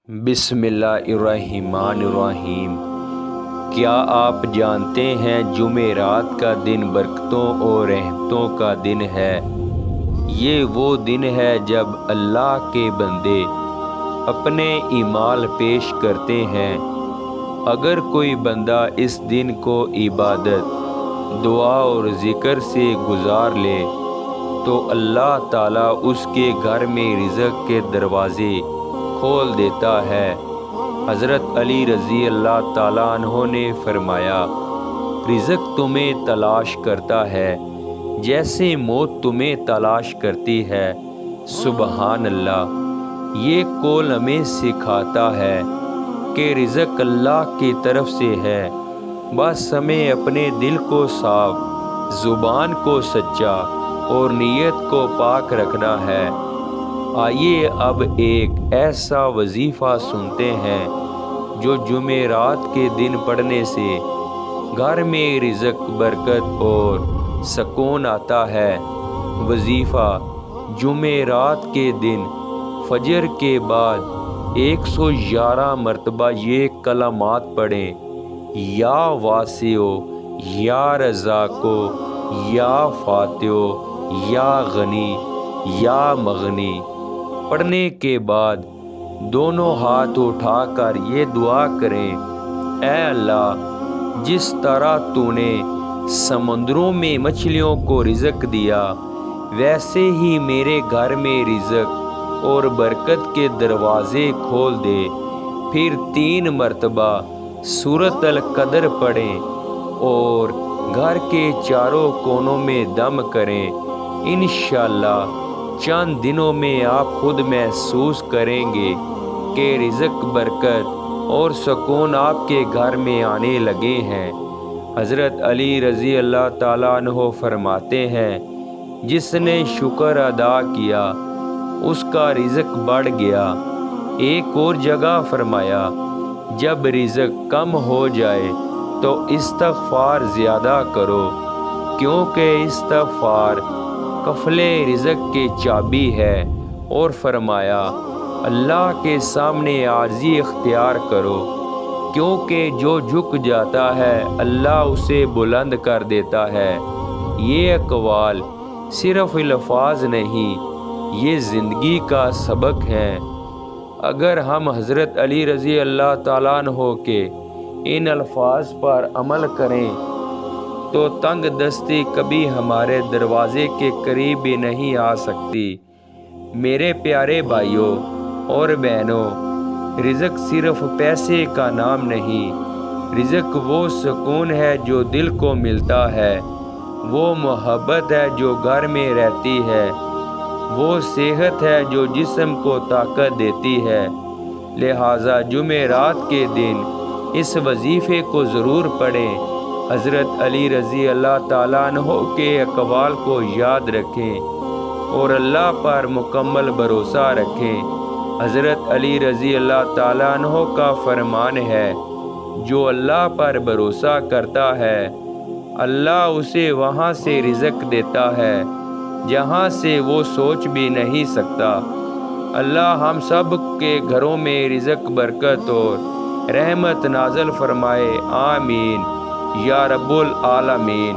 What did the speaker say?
بسم اللہ الرحمن الرحیم۔ کیا آپ جانتے ہیں جمعرات کا دن برکتوں اور رحمتوں کا دن ہے۔ یہ وہ دن ہے جب اللہ کے بندے اپنے اعمال پیش کرتے ہیں۔ اگر کوئی بندہ اس دن کو عبادت، دعا اور ذکر سے گزار لے تو اللہ تعالیٰ اس کے گھر میں رزق کے دروازے کھول دیتا ہے۔ حضرت علی رضی اللہ تعالیٰ عنہ نے فرمایا، رزق تمہیں تلاش کرتا ہے جیسے موت تمہیں تلاش کرتی ہے۔ سبحان اللہ۔ یہ قول ہمیں سکھاتا ہے کہ رزق اللہ کی طرف سے ہے، بس ہمیں اپنے دل کو صاف، زبان کو سچا اور نیت کو پاک رکھنا ہے۔ آئیے اب ایک ایسا وظیفہ سنتے ہیں جو جمعرات کے دن پڑھنے سے گھر میں رزق، برکت اور سکون آتا ہے۔ وظیفہ: جمعرات کے دن فجر کے بعد 111 مرتبہ یہ کلمات پڑھیں: یا واسع، یا رزاق، یا فاتح، یا غنی، یا مغنی۔ پڑھنے کے بعد دونوں ہاتھ اٹھا کر یہ دعا کریں: اے اللہ، جس طرح تو نے سمندروں میں مچھلیوں کو رزق دیا، ویسے ہی میرے گھر میں رزق اور برکت کے دروازے کھول دے۔ پھر 3 مرتبہ سورۃ القدر پڑھیں اور گھر کے چاروں کونوں میں دم کریں۔ انشاءاللہ چند دنوں میں آپ خود محسوس کریں گے کہ رزق، برکت اور سکون آپ کے گھر میں آنے لگے ہیں۔ حضرت علی رضی اللہ تعالیٰ عنہ فرماتے ہیں، جس نے شکر ادا کیا اس کا رزق بڑھ گیا۔ ایک اور جگہ فرمایا، جب رزق کم ہو جائے تو استغفار زیادہ کرو، کیونکہ استغفار قفل رزق کی چابی ہے۔ اور فرمایا، اللہ کے سامنے عاجزی اختیار کرو، کیونکہ جو جھک جاتا ہے اللہ اسے بلند کر دیتا ہے۔ یہ اقوال صرف الفاظ نہیں، یہ زندگی کا سبق ہیں۔ اگر ہم حضرت علی رضی اللہ تعالیٰ عنہ کے ان الفاظ پر عمل کریں تو تنگ دستی کبھی ہمارے دروازے کے قریب بھی نہیں آ سکتی۔ میرے پیارے بھائیوں اور بہنوں، رزق صرف پیسے کا نام نہیں۔ رزق وہ سکون ہے جو دل کو ملتا ہے، وہ محبت ہے جو گھر میں رہتی ہے، وہ صحت ہے جو جسم کو طاقت دیتی ہے۔ لہٰذا جمعرات کے دن اس وظیفے کو ضرور پڑھیں۔ حضرت علی رضی اللہ تعالیٰ عنہ کے اقوال کو یاد رکھیں اور اللہ پر مکمل بھروسہ رکھیں۔ حضرت علی رضی اللہ تعالیٰ عنہ کا فرمان ہے، جو اللہ پر بھروسہ کرتا ہے اللہ اسے وہاں سے رزق دیتا ہے جہاں سے وہ سوچ بھی نہیں سکتا۔ اللہ ہم سب کے گھروں میں رزق، برکت اور رحمت نازل فرمائے، آمین یا رب العالمین۔